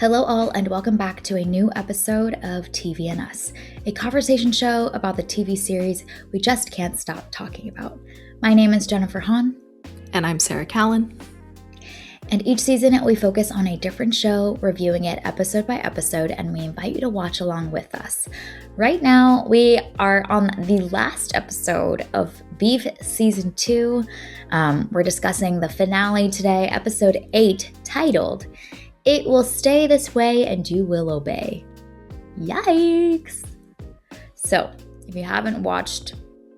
Hello, all, and welcome back to a new episode of TV and Us, a conversation show about the TV series we just can't stop talking about. My name is Jennifer Hahn. And I'm Sarah Callan. And each season we focus on a different show, reviewing it episode by episode, and we invite you to watch along with us. Right now, we are on the last episode of Beef Season 2. We're discussing the finale today, episode 8, titled, "It Will Stay This Way and You Will Obey." Yikes! So, if you haven't watched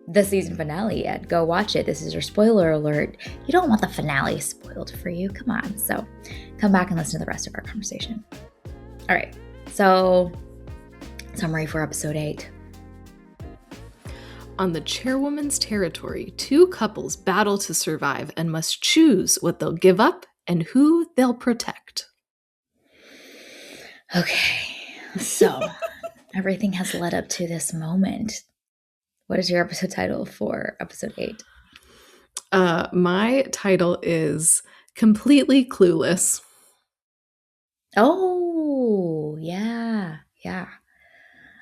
the season finale yet, go watch it. This is your spoiler alert. You don't want the finale spoiled for you. Come on. So, come back and listen to the rest of our conversation. All right. So, summary for episode 8. On the chairwoman's territory, two couples battle to survive and must choose what they'll give up and who they'll protect. Okay, so everything has led up to this moment. What is your episode title for episode 8? My title is Completely Clueless. Oh, yeah.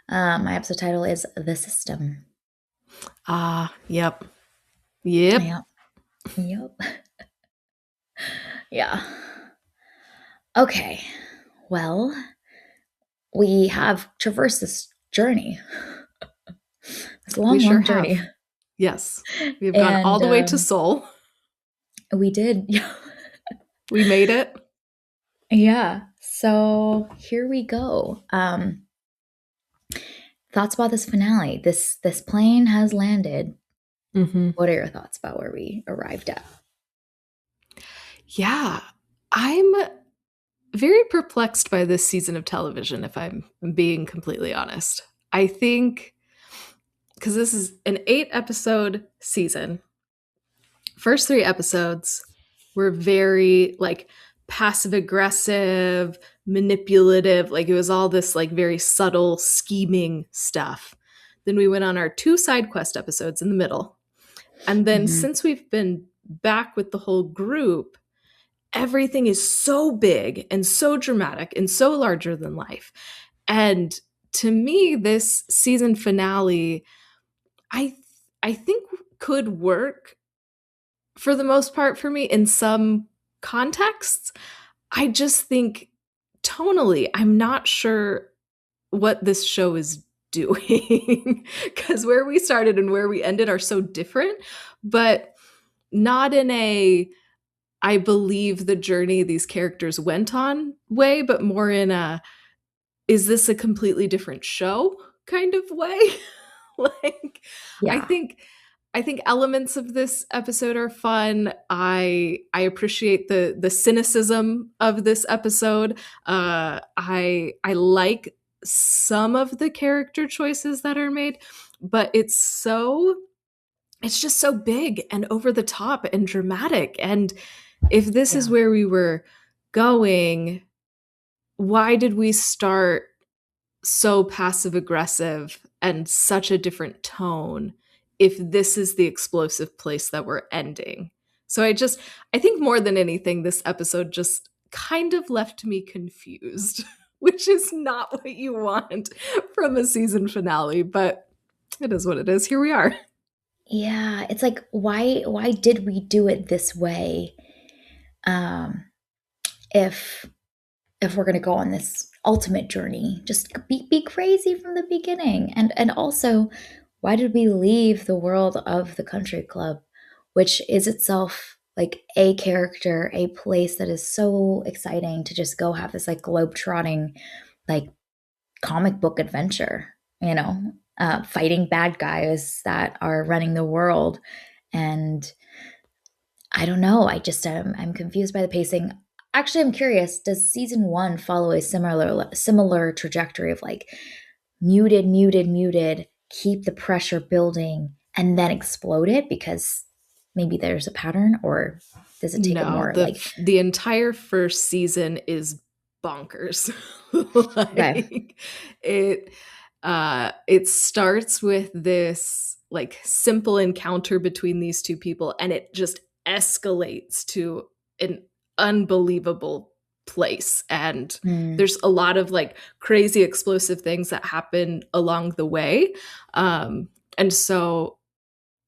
My episode title is The System. Yep. Yeah. Okay, well, we have traversed this journey. It's a long journey. Yes. We've gone all the way to Seoul. We did. We made it. Yeah. So here we go. Thoughts about this finale? This plane has landed. Mm-hmm. What are your thoughts about where we arrived at? Yeah. I'm very perplexed by this season of television, if I'm being completely honest. I think, because this is an 8-episode season, first 3 episodes were very, passive-aggressive, manipulative, it was all this, very subtle, scheming stuff. Then we went on our 2 side quest episodes in the middle. And then since we've been back with the whole group, everything is so big and so dramatic and so larger than life. And to me, this season finale, I think could work for the most part for me in some contexts. I just think tonally, I'm not sure what this show is doing because where we started and where we ended are so different, but not in a I believe the journey these characters went on way, but more in a, is this a completely different show kind of way? Yeah. I think elements of this episode are fun. I appreciate the cynicism of this episode. I like some of the character choices that are made, but it's just so big and over the top and dramatic. And if this is where we were going, why did we start so passive aggressive and such a different tone if this is the explosive place that we're ending? So I think more than anything, this episode just kind of left me confused, which is not what you want from a season finale, but it is what it is. Here we are. Yeah, it's like, why did we do it this way? If we're gonna go on this ultimate journey, just be crazy from the beginning. And also, why did we leave the world of the country club, which is itself like a character, a place that is so exciting to just go have this globe-trotting comic book adventure, fighting bad guys that are running the world. And I don't know, I'm confused by the pacing. Actually, I'm curious, does season 1 follow a similar trajectory of muted, keep the pressure building, and then explode it? Because maybe there's a pattern, or does it take it more the entire first season is bonkers. It starts with this simple encounter between these two people, and it just escalates to an unbelievable place, and Mm, there's a lot of like crazy explosive things that happen along the way. And so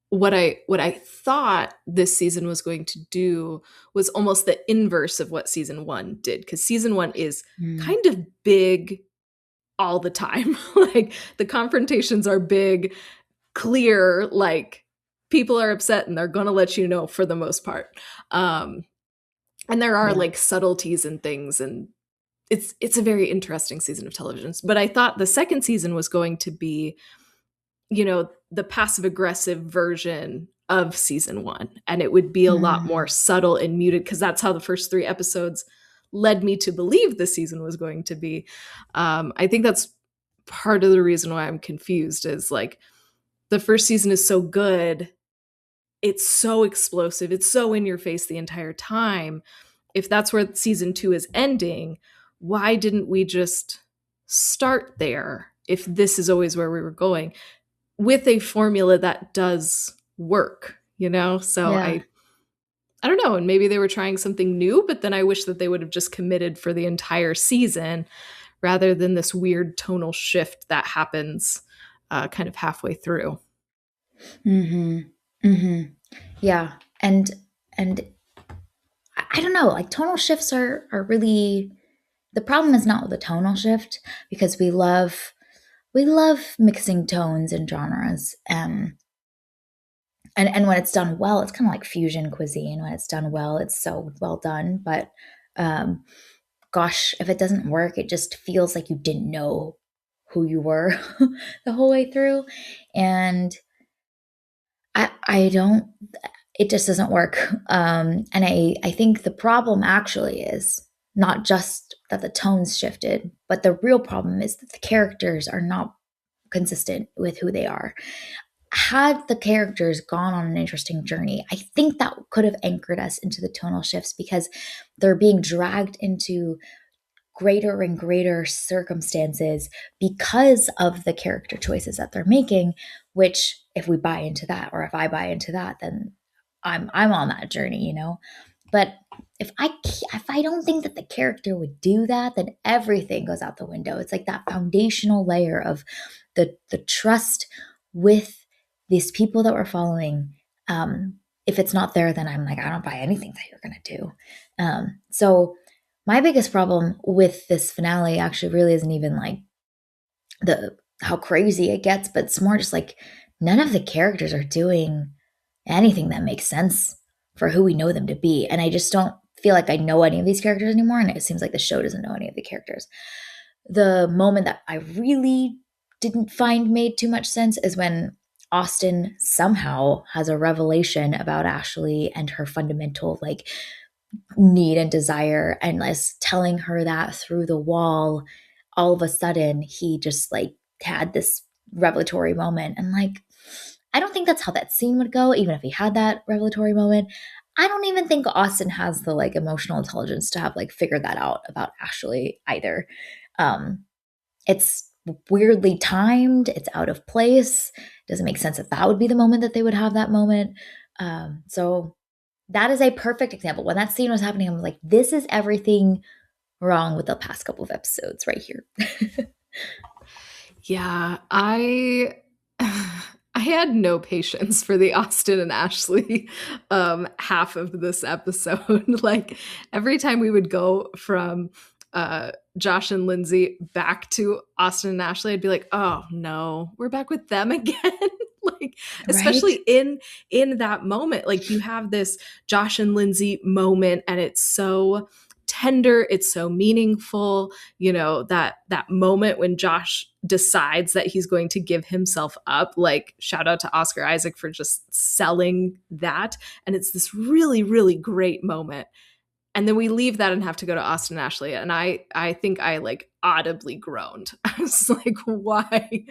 what I thought this season was going to do was almost the inverse of what season 1 did, because season 1 is mm, kind of big all the time. Like the confrontations are big, clear, like people are upset and they're going to let you know for the most part. And there are yeah. like subtleties and things, and it's a very interesting season of television. But I thought the second season was going to be, the passive aggressive version of season 1, and it would be a lot more Mm, subtle and muted, because that's how the first 3 episodes led me to believe the season was going to be. I think that's part of the reason why I'm confused, is like the first season is so good, it's so explosive, it's so in your face the entire time. If that's where season 2 is ending, why didn't we just start there if this is always where we were going, with a formula that does work? So yeah. I don't know, and maybe they were trying something new, but then I wish that they would have just committed for the entire season rather than this weird tonal shift that happens kind of halfway through. Mm-hmm. Mm-hmm. Yeah. And I don't know, like tonal shifts are really the problem is not with the tonal shift because we love mixing tones and genres. And when it's done well, it's kind of like fusion cuisine. When it's done well, it's so well done. But um, gosh, if it doesn't work, it just feels like you didn't know who you were the whole way through. And I don't. It just doesn't work. And I think the problem actually is not just that the tones shifted, but the real problem is that the characters are not consistent with who they are. Had the characters gone on an interesting journey, I think that could have anchored us into the tonal shifts because they're being dragged into greater and greater circumstances because of the character choices that they're making, which if we buy into that or if I buy into that, then I'm on that journey. But if I don't think that the character would do that, then everything goes out the window. It's like that foundational layer of the trust with these people that we're following. If it's not there, then I'm like, I don't buy anything that you're gonna do. So my biggest problem with this finale actually really isn't even like the how crazy it gets, but it's more just like none of the characters are doing anything that makes sense for who we know them to be. And I just don't feel like I know any of these characters anymore. And it seems like the show doesn't know any of the characters. The moment that I really didn't find made too much sense is when Austin somehow has a revelation about Ashley and her fundamental like need and desire and is telling her that through the wall. All of a sudden he just like had this revelatory moment, and like I don't think that's how that scene would go even if he had that revelatory moment. I don't even think Austin has the like emotional intelligence to have like figured that out about Ashley either. It's weirdly timed, it's out of place. Doesn't make sense that that would be the moment that they would have that moment. So that is a perfect example. When that scene was happening, I was like, this is everything wrong with the past couple of episodes right here. Yeah, I I had no patience for the Austin and Ashley half of this episode. Like every time we would go from Josh and Lindsay back to Austin and Ashley, I'd be like, "Oh no, we're back with them again." Like Right? especially in that moment, like you have this Josh and Lindsay moment, and it's so tender, it's so meaningful. That moment when Josh decides that he's going to give himself up, like shout out to Oscar Isaac for just selling that. And it's this really, really great moment. And then we leave that and have to go to Austin and Ashley. And I think I like audibly groaned. I was like, why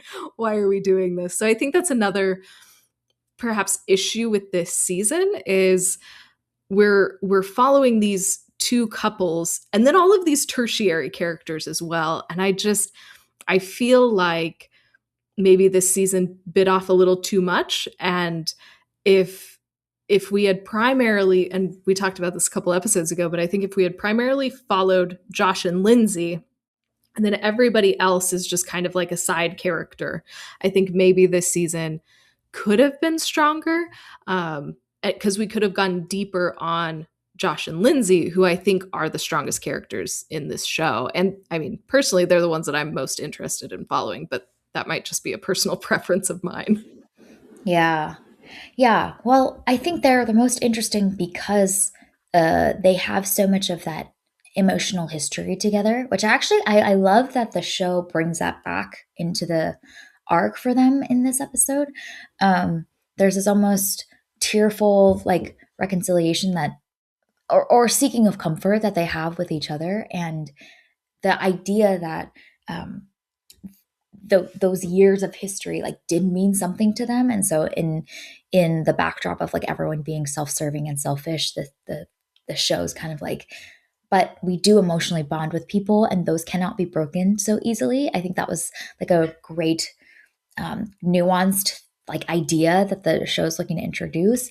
are we doing this? So I think that's another perhaps issue with this season is we're following these two couples and then all of these tertiary characters as well. And I feel like maybe this season bit off a little too much. And if if we had primarily, and we talked about this a couple episodes ago, but I think if we had primarily followed Josh and Lindsay, and then everybody else is just kind of like a side character, I think maybe this season could have been stronger, because we could have gone deeper on Josh and Lindsay, who I think are the strongest characters in this show. And I mean, personally, they're the ones that I'm most interested in following, but that might just be a personal preference of mine. Yeah. Yeah. Well, I think they're the most interesting because they have so much of that emotional history together, which actually I love that the show brings that back into the arc for them in this episode. There's this almost tearful like reconciliation that or seeking of comfort that they have with each other, and the idea that um, those years of history like did mean something to them. And so in the backdrop of like everyone being self-serving and selfish, the show's kind of like, but we do emotionally bond with people and those cannot be broken so easily. I think that was like a great nuanced like idea that the show's looking to introduce.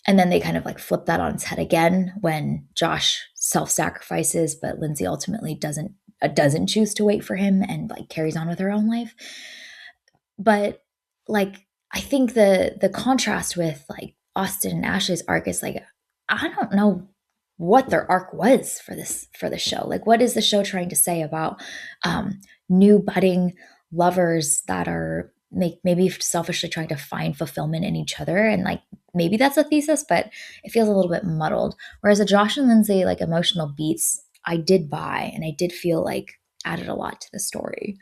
And then they kind of like flip that on its head again when Josh self-sacrifices, but Lindsay ultimately doesn't choose to wait for him and like carries on with her own life. But like I think the contrast with like Austin and Ashley's arc is like I don't know what their arc was for the show. Like what is the show trying to say about new budding lovers that are maybe selfishly trying to find fulfillment in each other, and like maybe that's a thesis, but it feels a little bit muddled. Whereas the Josh and Lindsay like emotional beats I did buy and I did feel like added a lot to the story.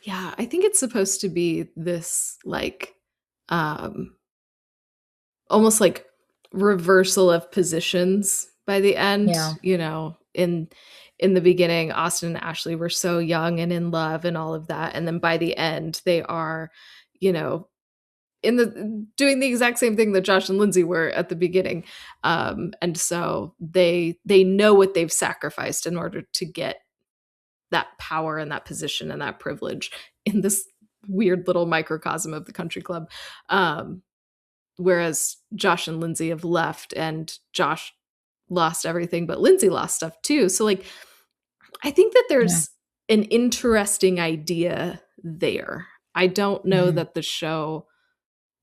Yeah, I think it's supposed to be this like um almost like reversal of positions by the end, Yeah. in the beginning Austin and Ashley were so young and in love and all of that, and then by the end they are, you know, in the doing the exact same thing that Josh and Lindsay were at the beginning. And so they know what they've sacrificed in order to get that power and that position and that privilege in this weird little microcosm of the country club. Whereas Josh and Lindsay have left and Josh lost everything, but Lindsay lost stuff too. So like I think that Yeah. there's an interesting idea there. I don't know Mm-hmm. that the show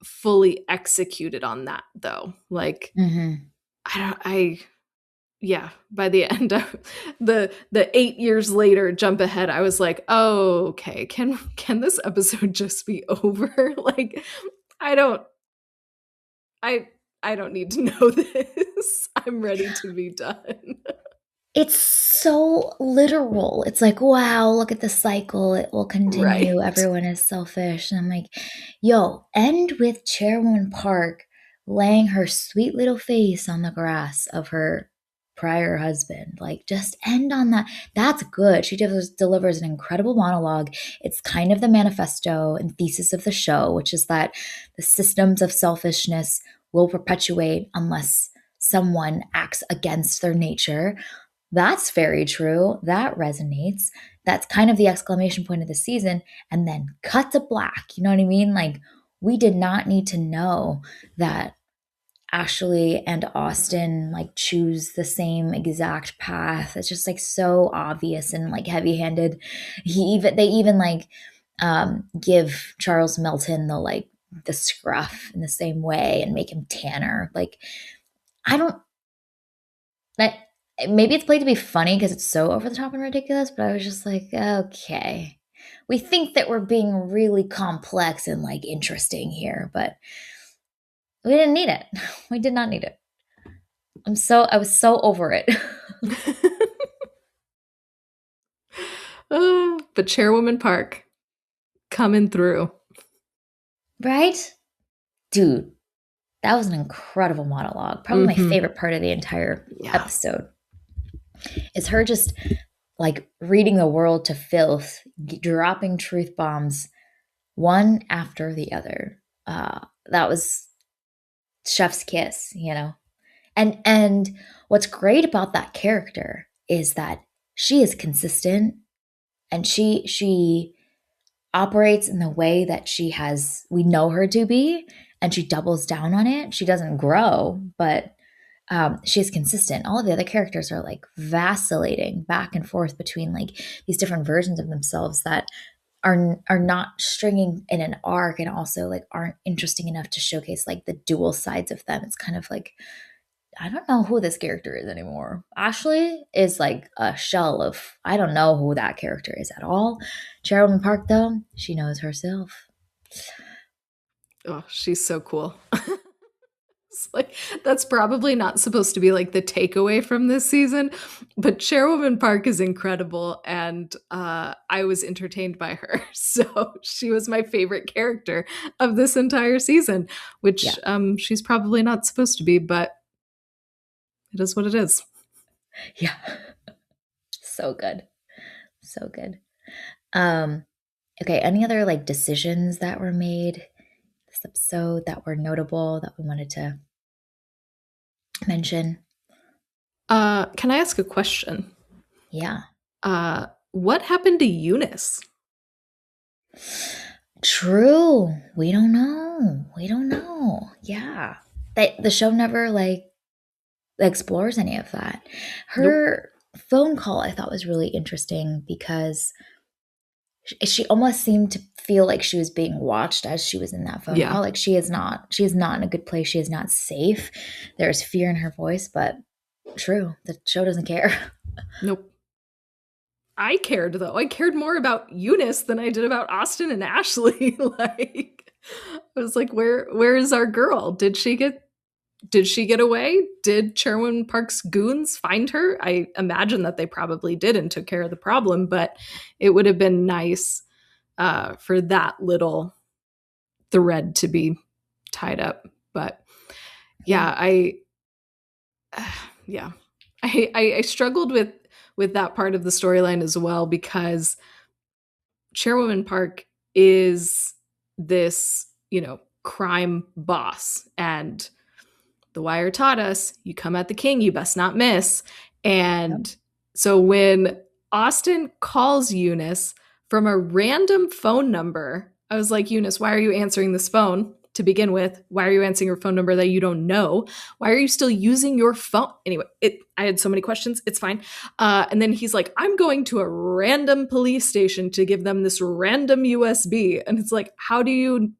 fully executed on that though. Like Mm-hmm. I yeah, by the end the 8 years later jump ahead, I was like, "Oh, okay. Can this episode just be over?" Like I don't I I don't need to know this. I'm ready to be done. It's so literal. It's like, wow, look at the cycle. It will Right. continue. Everyone is selfish. And I'm like, yo, end with Chairwoman Park laying her sweet little face on the grass of her prior husband. Like, just end on that. That's good. She delivers an incredible monologue. It's kind of the manifesto and thesis of the show, which is that the systems of selfishness will perpetuate unless someone acts against their nature. That's very true. That resonates. That's kind of the exclamation point of the season. And then cut to black. You know what I mean? Like, we did not need to know that Ashley and Austin like choose the same exact path. It's just like so obvious and like heavy-handed. They even like give Charles Melton the scruff in the same way and make him tanner. Like, I don't that maybe it's played to be funny because it's so over the top and ridiculous, but I was just like, okay. We think that we're being really complex and like interesting here, but we didn't need it. We did not need it. I was so over it. But Chairwoman Park coming through. Right? Dude, that was an incredible monologue. Probably my Mhm. favorite part of the entire Yeah. episode is her just like reading the world to filth, dropping truth bombs one after the other. That was chef's kiss, you know. And what's great about that character is that she is consistent and she operates in the way that we know her to be, and she doubles down on it. She doesn't grow, but she's consistent. All of the other characters are like vacillating back and forth between like these different versions of themselves that are not stringing in an arc, and also like aren't interesting enough to showcase like the dual sides of them. It's kind of like, I don't know who this character is anymore. Ashley is like a shell of, I don't know who that character is at all. Cherylyn Park, though, she knows herself. Oh, she's so cool. It's like, that's probably not supposed to be like the takeaway from this season, but Chairwoman Park is incredible, and I was entertained by her. So she was my favorite character of this entire season, which Yeah. She's probably not supposed to be, but it is what it is. Yeah. So good. So good. Um, okay, any other like decisions that were made this episode that were notable that we wanted to mention? Can I ask a question? Yeah. What happened to Eunice? True. We don't know. We don't know. Yeah. The show never like explores any of that. Nope. Her phone call I thought was really interesting because she almost seemed to feel like she was being watched as she was in that phone Yeah. call. Like she is not in a good place. She is not safe. There's fear in her voice, but true, the show doesn't care. Nope. I cared though. I cared more about Eunice than I did about Austin and Ashley. Like, I was like, where is our girl? Did she get away? Did Sherwin Park's goons find her? I imagine that they probably did and took care of the problem, but it would have been nice for that little thread to be tied up. But Yeah. yeah, yeah, I struggled with that part of the storyline as well, because Chairwoman Park is this, crime boss, and The Wire taught us, you come at the king, you best not miss. Yep. And so when Austin calls Eunice from a random phone number, I was like, Eunice, why are you answering this phone to begin with? Why are you answering your phone number that you don't know? Why are you still using your phone? Anyway, I had so many questions. It's fine. And then he's like, I'm going to a random police station to give them this random USB. And it's like, how do you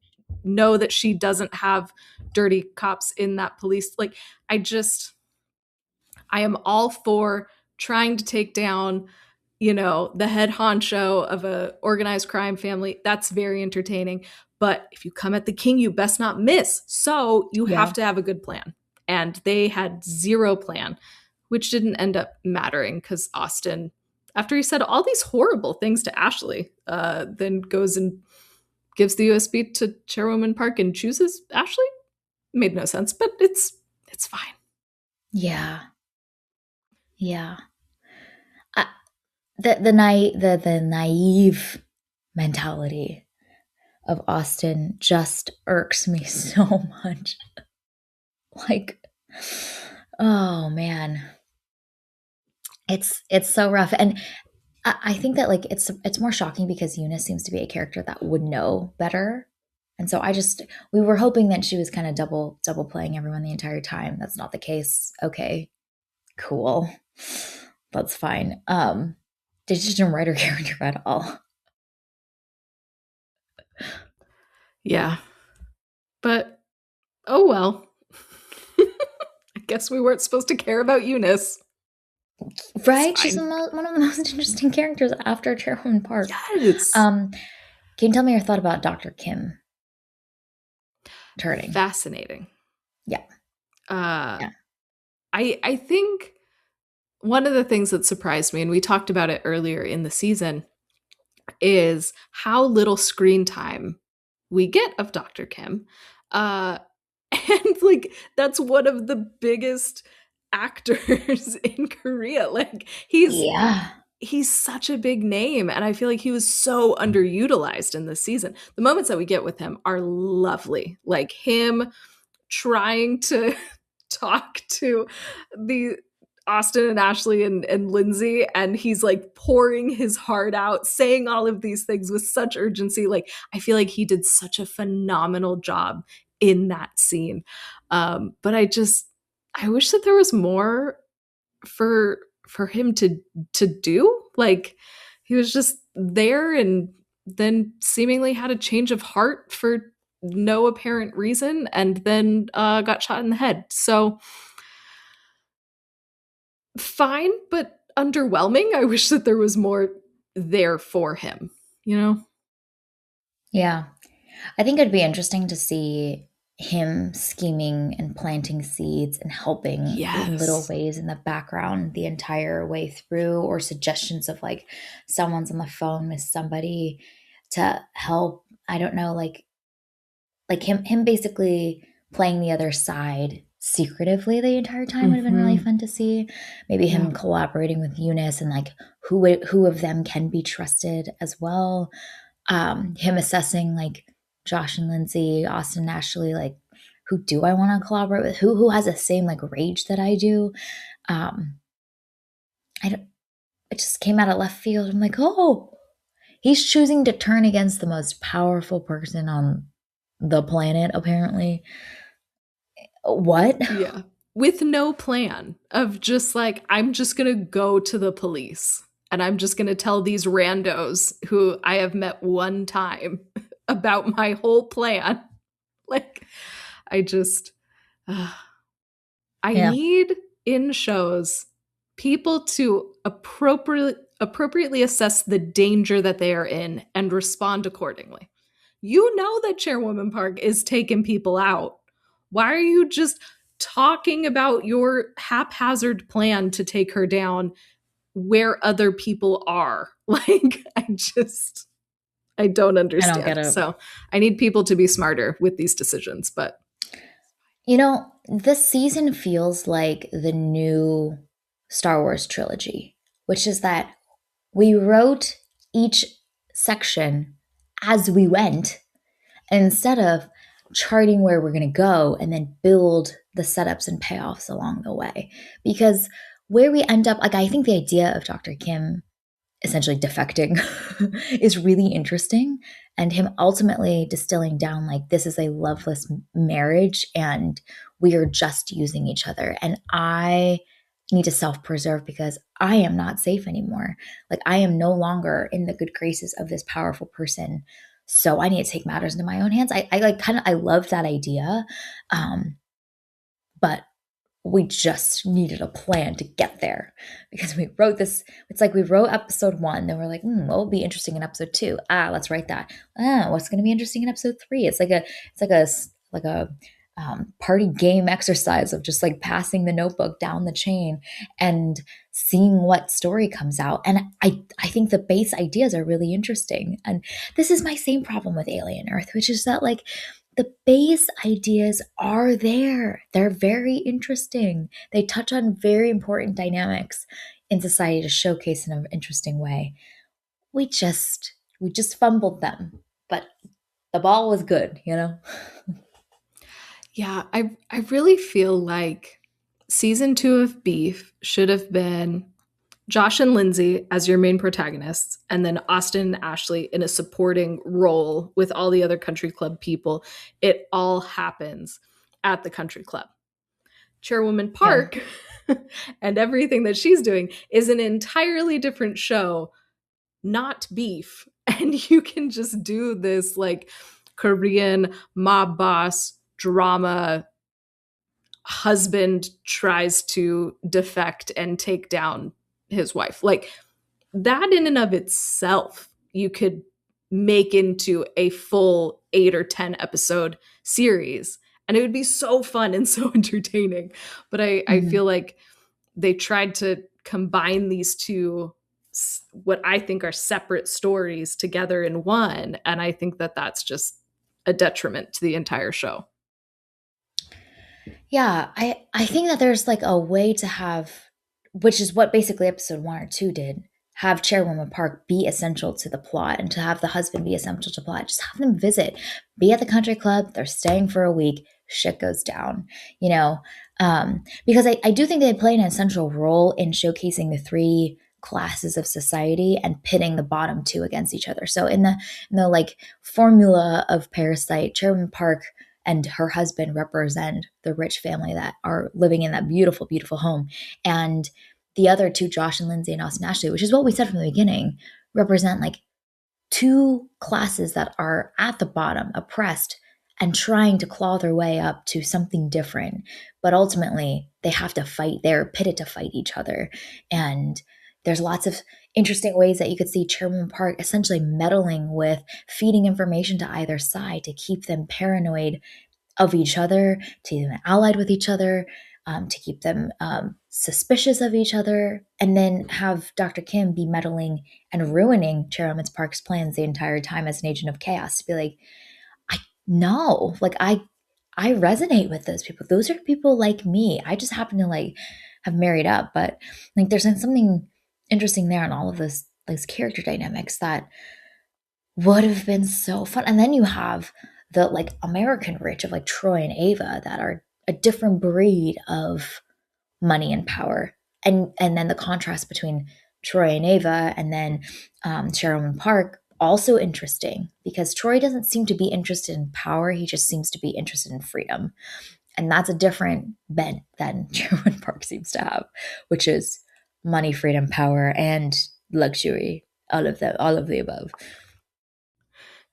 know that she doesn't have dirty cops in that police? Like, I am all for trying to take down, the head honcho of a organized crime family. That's very entertaining. But if you come at the king, you best not miss. So you have Yeah. to have a good plan. And they had zero plan, which didn't end up mattering because Austin, after he said all these horrible things to Ashley, then goes and gives the USB to Chairwoman Park and chooses Ashley. Made no sense, but it's fine. Yeah. Yeah. The naive mentality of Austin just irks me so much. Like, oh man, it's so rough, and I think that like it's more shocking because Eunice seems to be a character that would know better, and so we were hoping that she was kind of double playing everyone the entire time. That's not the case. Okay, cool, that's fine. They just didn't write her character at all. Yeah. But oh well. I guess we weren't supposed to care about Eunice. Right? She's one of the most interesting characters after Chairwoman Park. Yes. Can you tell me your thought about Dr. Kim turning? Fascinating. Yeah. Yeah. I think one of the things that surprised me, and we talked about it earlier in the season, is how little screen time we get of Dr. Kim. And like, that's one of the biggest actors in Korea. Like, Yeah. he's such a big name, and I feel like he was so underutilized in this season. The moments that we get with him are lovely, like him trying to talk to the Austin and Ashley and Lindsay, and he's like pouring his heart out, saying all of these things with such urgency. Like, I feel like he did such a phenomenal job in that scene. But I wish that there was more for him to do. Like, he was just there and then seemingly had a change of heart for no apparent reason, and then got shot in the head. So fine, but underwhelming. I wish that there was more there for him, you know? Yeah. I think it'd be interesting to see him scheming and planting seeds and helping in little Yes. ways in the background the entire way through, or suggestions of like someone's on the phone with somebody to help. I don't know, like him basically playing the other side secretively the entire time would have been really Mm-hmm. fun to see. Maybe Yeah. him collaborating with Eunice and like who of them can be trusted as well. Him assessing like Josh and Lindsay, Austin and Ashley, like who do I want to collaborate with? Who has the same like rage that I do? Um, I don't, it just came out of left field. I'm like, oh, he's choosing to turn against the most powerful person on the planet, apparently. What? Yeah. With no plan of just like, I'm just going to go to the police and I'm just going to tell these randos who I have met one time about my whole plan. Like, I just, uh, I Yeah. need in shows people to appropriately assess the danger that they are in and respond accordingly. You know that Chairwoman Park is taking people out. Why are you just talking about your haphazard plan to take her down where other people are? Like, I don't I don't get understand. it. So I need people to be smarter with these decisions. But You know, this season feels like the new Star Wars trilogy, which is that we wrote each section as we went, and instead of charting where we're going to go and then build the setups and payoffs along the way. Because where we end up, like, I think the idea of Dr. Kim essentially defecting is really interesting, and him ultimately distilling down like this is a loveless marriage and we are just using each other, and I need to self-preserve because I am not safe anymore. Like, I am no longer in the good graces of this powerful person, so I need to take matters into my own hands. I like kind of I love that idea, but we just needed a plan to get there because we wrote this. It's like we wrote episode 1, then we're like, what will be interesting in episode 2? Let's write that. What's going to be interesting in episode 3? It's like a party game exercise of just like passing the notebook down the chain and seeing what story comes out. And I think the base ideas are really interesting. And this is my same problem with Alien Earth, which is that like the base ideas are there. They're very interesting. They touch on very important dynamics in society to showcase in an interesting way. We just fumbled them, but the ball was good, you know? yeah, I really feel like season 2 of Beef should have been Josh and Lindsay as your main protagonists, and then Austin and Ashley in a supporting role with all the other country club people. It all happens at the country club. Chairwoman Yeah. Park and everything that she's doing is an entirely different show, not Beef. And you can just do this like Korean mob boss drama. Husband tries to defect and take down his wife. Like, that in and of itself, you could make into a full 8 or 10 episode series. And it would be so fun and so entertaining. But I Mhm. feel like they tried to combine these two, what I think are separate stories, together in one. And I think that that's just a detriment to the entire show. Yeah, I think that there's like a way to have, which is what basically episode 1 or 2 did, have Chairwoman Park be essential to the plot and to have the husband be essential to the plot. Just have them visit, be at the country club. They're staying for a week. Shit goes down, you know, because I do think they play an essential role in showcasing the three classes of society and pitting the bottom two against each other. So in the like formula of Parasite, Chairwoman Park and her husband represent the rich family that are living in that beautiful, beautiful home. And the other two, Josh and Lindsay and Austin Ashley, which is what we said from the beginning, represent like two classes that are at the bottom, oppressed, and trying to claw their way up to something different. But ultimately, they have to fight. They're pitted to fight each other. And there's lots of interesting ways that you could see Chairwoman Park essentially meddling with feeding information to either side to keep them paranoid of each other, to keep them allied with each other, to keep them suspicious of each other, and then have Dr. Kim be meddling and ruining Chairwoman Park's plans the entire time as an agent of chaos. To be like, I know, like I resonate with those people. Those are people like me. I just happen to like have married up, but like there's something interesting there in all of those character dynamics that would have been so fun. And then you have the like American rich of like Troy and Ava that are a different breed of money and power. And then the contrast between Troy and Ava and then Cheryl Park, also interesting because Troy doesn't seem to be interested in power. He just seems to be interested in freedom. And that's a different bent than Cheryl Park seems to have, which is money, freedom, power, and luxury. All of the above.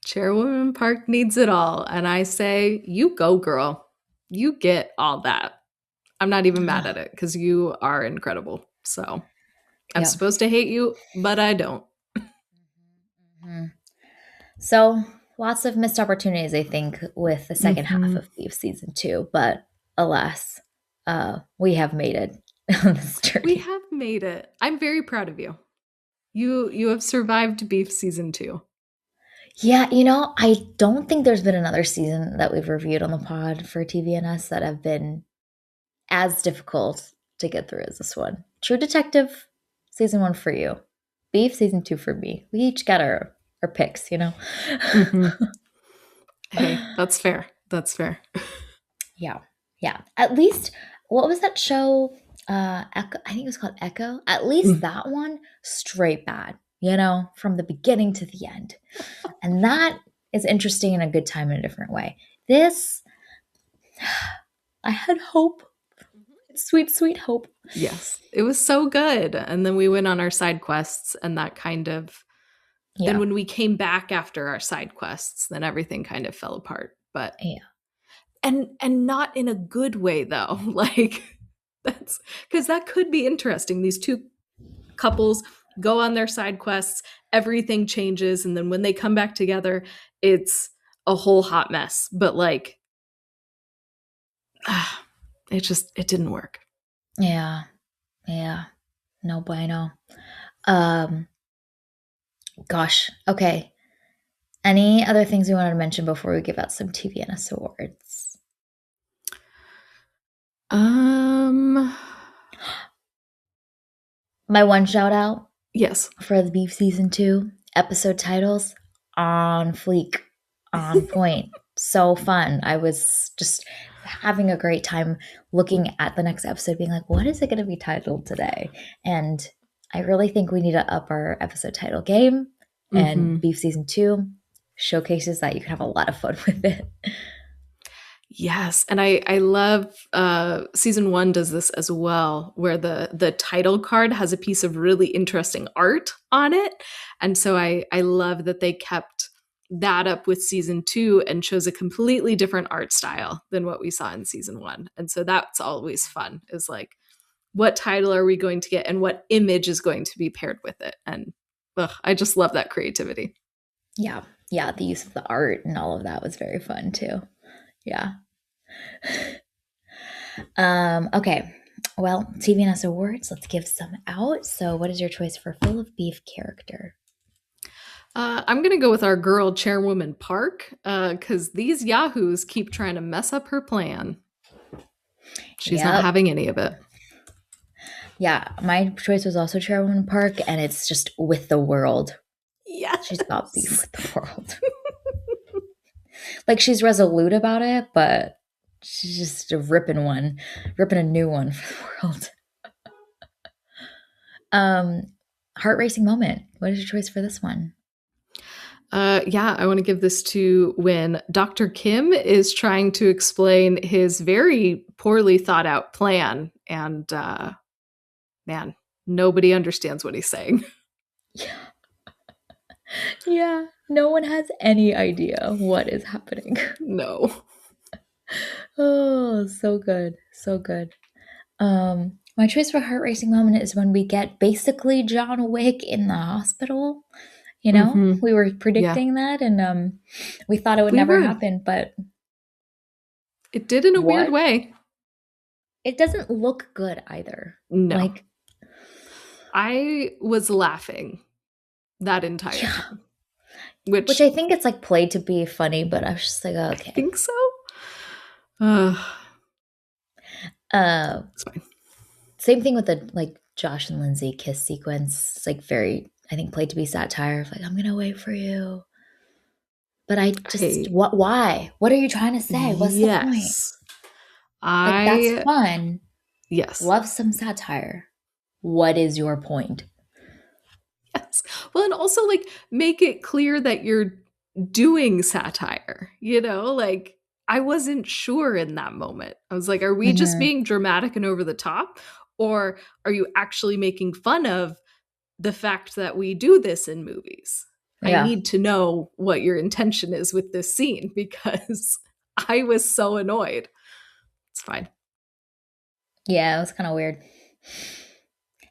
Chairwoman Park needs it all. And I say, you go, girl. You get all that. I'm not even mad at it because you are incredible. So I'm Yeah. supposed to hate you, but I don't. Mm-hmm. So lots of missed opportunities, I think, with the second half of Beef season 2. But alas, we have made it on this journey. We have made it. I'm very proud of you. You have survived Beef season 2. Yeah, you know, I don't think there's been another season that we've reviewed on the pod for TVNS that have been as difficult to get through as this one. True Detective season 1 for you. Beef season 2 for me. We each got our picks, you know? Hey, that's fair. That's fair. Yeah. Yeah. At least, what was that show? Echo, I think it was called Echo. At least that one, straight bad, you know, from the beginning to the end. And that is interesting in a good time in a different way. This, I had hope. Sweet, sweet hope. Yes, it was so good. And then we went on our side quests, and that kind of, then when we came back after our side quests, then everything kind of fell apart. But yeah. And not in a good way though. Like that's because that could be interesting. These two couples go on their side quests, everything changes, and then when they come back together, it's a whole hot mess. But like it didn't work. Yeah. Yeah. No bueno. Gosh. Okay. Any other things we wanted to mention before we give out some TVNS awards? My one shout out. Yes. For the Beef season 2 episode titles, on fleek, on point. So fun. I was just having a great time looking at the next episode, being like, what is it going to be titled today? And I really think we need to up our episode title game. And Beef season 2 showcases that you can have a lot of fun with it. Yes, and I love season 1 does this as well, where the title card has a piece of really interesting art on it, and so I love that they kept that up with season 2 and chose a completely different art style than what we saw in season 1, and so that's always fun. Is like, what title are we going to get, and what image is going to be paired with it, and I just love that creativity. Yeah, the use of the art and all of that was very fun too. Yeah. Okay. Well, TVNS awards. Let's give some out. So, what is your choice for Full of Beef character? I'm gonna go with our girl Chairwoman Park, because these yahoos keep trying to mess up her plan. She's not having any of it. Yeah, my choice was also Chairwoman Park, and it's just with the world. Yeah, she's got beef with the world. Like, she's resolute about it, but she's just ripping a new one for the world. Heart racing moment. What is your choice for this one? Yeah, I want to give this to when Dr. Kim is trying to explain his very poorly thought out plan, and man, nobody understands what he's saying. Yeah. Yeah. No one has any idea what is happening. No. Oh, so good. So good. My choice for heart racing moment is when we get basically John Wick in the hospital. You know, Mm-hmm. we were Yeah, predicting that and we thought it would we never were. happen, but It did in a weird what? way. It doesn't look good either. No. Like, I was laughing that entire yeah. time, Which which I think it's like played to be funny, but I was just like, I okay. think so. Uh, Uh it's fine. Same thing with the like Josh and Lindsay kiss sequence. It's like very, I think, played to be satire of like, I'm gonna wait for you. But I just Hey, what why? What are you trying to say? What's the point? yes. Like that's I, fun. yes. Love some satire. What is your point? Yes. Well, and also like make it clear that you're doing satire, like I wasn't sure in that moment. I was like, are we just Mhm. being dramatic and over the top? Or are you actually making fun of the fact that we do this in movies? I Yeah. need to know what your intention is with this scene because I was so annoyed. It's fine. Yeah, it was kind of weird.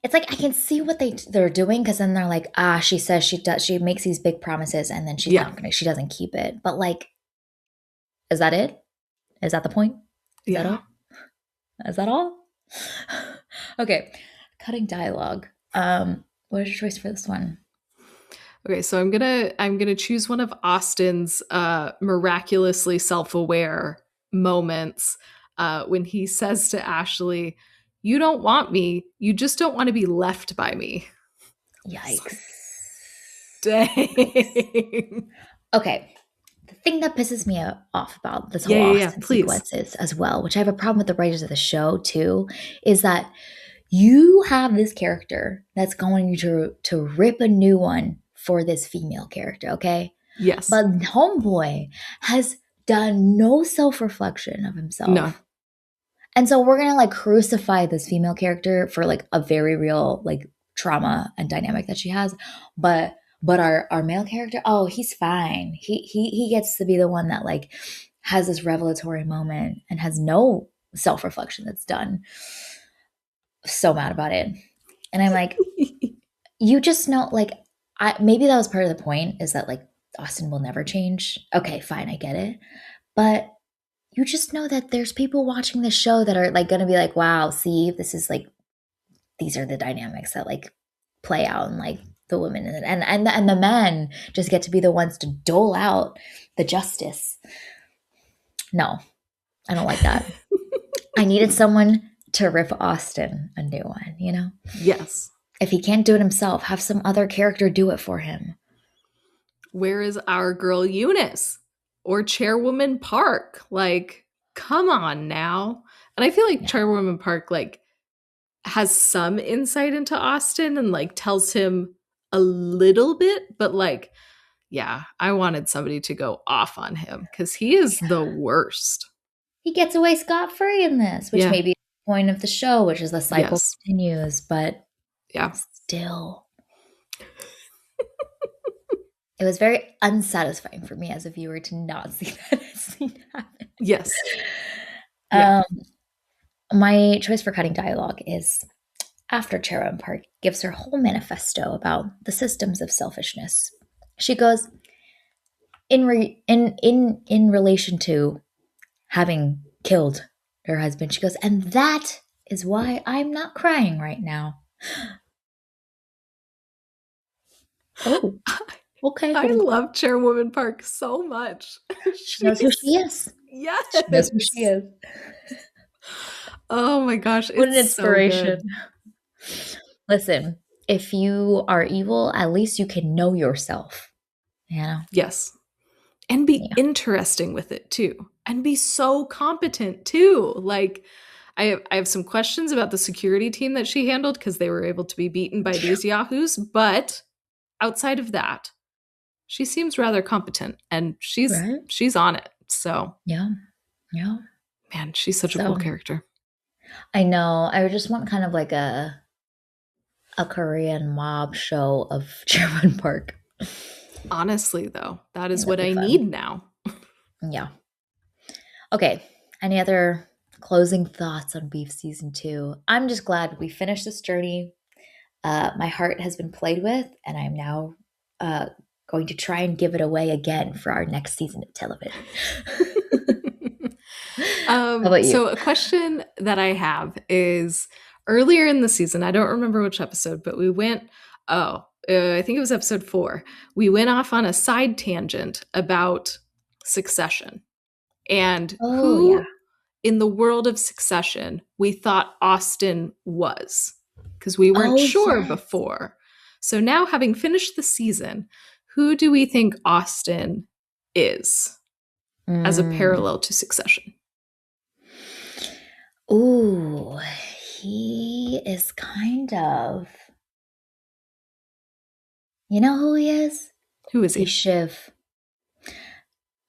It's like I can see what they're doing because then they're like, she says she makes these big promises and then Yeah. she doesn't keep it. But like, is that it? Is that the point? Is that Yeah. all? Is that all? Okay, cutting dialogue. What is your choice for this one? Okay, so I'm gonna choose one of Austin's miraculously self-aware moments when he says to Ashley, "You don't want me. You just don't want to be left by me." It's Yikes. like, dang. Okay, the thing that pisses me off about this Yeah, whole yeah, yeah. Austin Please. sequences as well, which I have a problem with the writers of the show too, is that you have this character that's going to rip a new one for this female character, okay? Yes. But Homeboy has done no self-reflection of No. himself. And so we're gonna like crucify this female character for like a very real like trauma and dynamic that she has. But our male character, oh, he's fine. He gets to be the one that like has this revelatory moment and has no self-reflection that's done. So mad about it. And I'm like, you just know, like, I maybe that was part of the point is that like Austin will never change. Okay, fine, I get it. But you just know that there's people watching the show that are like going to be like, wow, see, this is like, these are the dynamics that like play out and like the women and the men just get to be the ones to dole out the justice. No, I don't like that. I needed someone to rip Austin a new one, you know? Yes. If he can't do it himself, have some other character do it for him. Where is our girl Eunice or Chairwoman Park? Like, come on now. And I feel like Yeah. Chairwoman Park like has some insight into Austin and like tells him a little bit, but like, yeah, I wanted somebody to go off on him because he is the worst. He gets away scot-free in this, which Yeah. may be the point of the show, which is the cycle Yes. continues, but Yeah. still. It was very unsatisfying for me as a viewer to not see that scene happen. Yes. Yeah. My choice for cutting dialogue is after Chera Park gives her whole manifesto about the systems of selfishness. She goes, in relation to having killed her husband, she goes, and that is why I'm not crying right now. Oh, okay, I hold on. love Chairwoman Park so much. She knows who she She's is. She knows who she yes. is. Oh my gosh, What an it's so inspiration. good. Listen, if you are evil, at least you can know yourself. You know? Yes. And be Yeah. interesting with it too. And be so competent too. Like I have some questions about the security team that she handled because they were able to be beaten by these yahoos, but outside of that, she seems rather competent, and she's on it. So yeah. man, she's such a cool character. I know. I just want kind of like a Korean mob show of Sherman Park. Honestly, though, that is what I need now. Yeah. Okay. Any other closing thoughts on Beef Season 2? I'm just glad we finished this journey. My heart has been played with, and I'm now going to try and give it away again for our next season of television. How about you? So a question that I have is, earlier in the season, I don't remember which episode, but we went, I think it was episode 4. We went off on a side tangent about Succession and who in the world of Succession we thought Austin was, because we weren't sure before. So now, having finished the season, who do we think Austin is as a parallel to Succession? Ooh, he is kind of... You know who he is? Who is he? He's Shiv.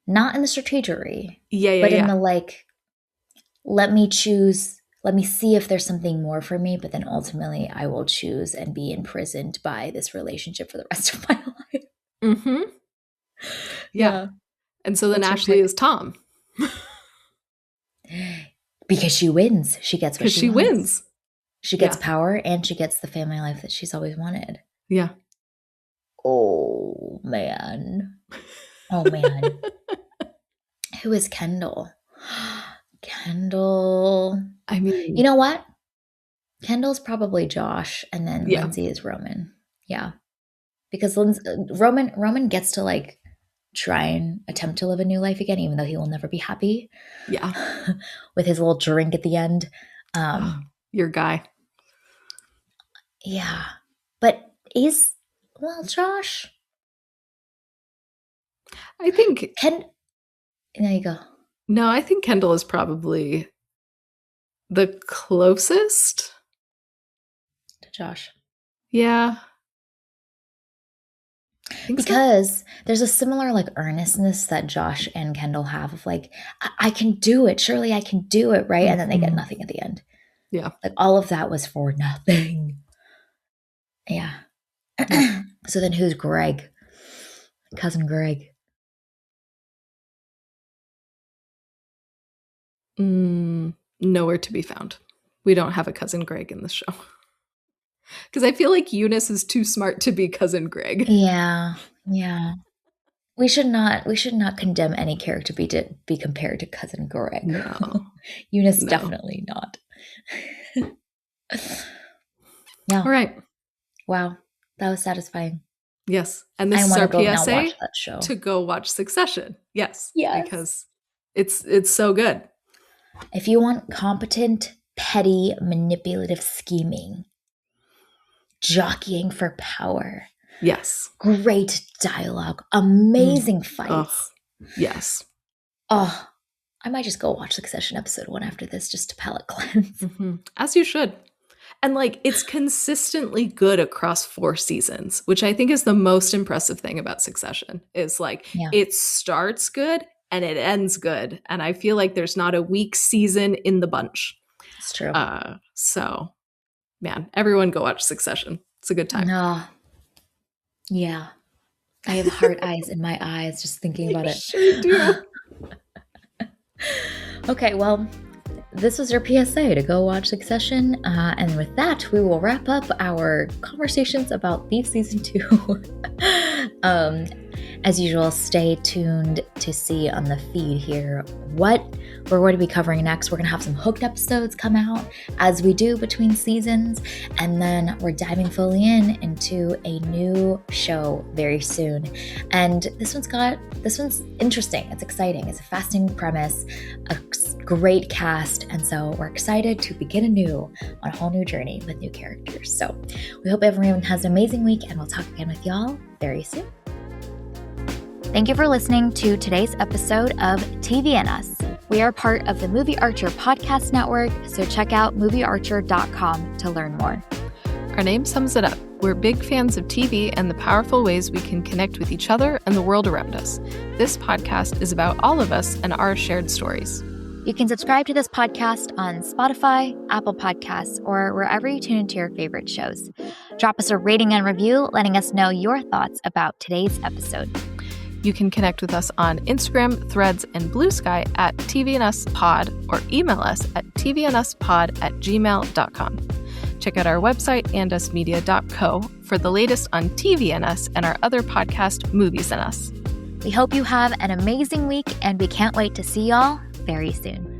Not in the strategery. Yeah. But in the like, let me choose, let me see if there's something more for me, but then ultimately I will choose and be imprisoned by this relationship for the rest of my life. Mm-hmm. Yeah. And so then Ashley is Tom. Because she wins. She gets what she wants. Wins. She gets power, and she gets the family life that she's always wanted. Yeah. Oh, man. Who is Kendall? Kendall. I mean, you know what? Kendall's probably Josh, and then Lindsay is Roman. Yeah. Because Roman gets to like try and attempt to live a new life again, even though he will never be happy. Yeah. With his little drink at the end. Your guy. Yeah. But Josh. I think there you go. No, I think Kendall is probably the closest to Josh. Yeah. Because there's a similar like earnestness that Josh and Kendall have of like, I can do it. Surely I can do it. Right. And then they get nothing at the end. Yeah. Like all of that was for nothing. Yeah. So then who's Greg? Cousin Greg. Nowhere to be found. We don't have a cousin Greg in this show. Because I feel like Eunice is too smart to be cousin Greg. Yeah. We should not condemn any character to be compared to cousin Greg. No. Eunice definitely not. Yeah. All right. Wow. That was satisfying. Yes. And this is our PSA to go watch Succession. Yes. Because it's so good. If you want competent, petty, manipulative scheming, jockeying for power. Yes. Great dialogue. Amazing fights. Yes. Oh, I might just go watch Succession episode 1 after this just to palate cleanse. Mm-hmm. As you should. And like, it's consistently good across 4 seasons, which I think is the most impressive thing about Succession. Is like, it starts good and it ends good. And I feel like there's not a weak season in the bunch. It's true. So, man, everyone go watch Succession. It's a good time. No. Yeah. I have heart eyes in my eyes just thinking about it. Sure do. Okay, well, this was your PSA to go watch Succession. And with that, we will wrap up our conversations about Beef Season 2. As usual, stay tuned to see on the feed here what we're going to be covering next. We're going to have some hooked episodes come out as we do between seasons. And then we're diving fully into a new show very soon. And this one's interesting. It's exciting. It's a fascinating premise, a great cast. And so we're excited to begin anew on a whole new journey with new characters. So we hope everyone has an amazing week, and we'll talk again with y'all very soon. Thank you for listening to today's episode of TV and Us. We are part of the Movie Archer podcast network, so check out moviearcher.com to learn more. Our name sums it up. We're big fans of TV and the powerful ways we can connect with each other and the world around us. This podcast is about all of us and our shared stories. You can subscribe to this podcast on Spotify, Apple Podcasts, or wherever you tune into your favorite shows. Drop us a rating and review, letting us know your thoughts about today's episode. You can connect with us on Instagram, Threads, and Blue Sky at tvnspod or email us at tvnspod@gmail.com. Check out our website, andusmedia.co, for the latest on TV and Us and our other podcast, Movies and Us. We hope you have an amazing week, and we can't wait to see y'all very soon.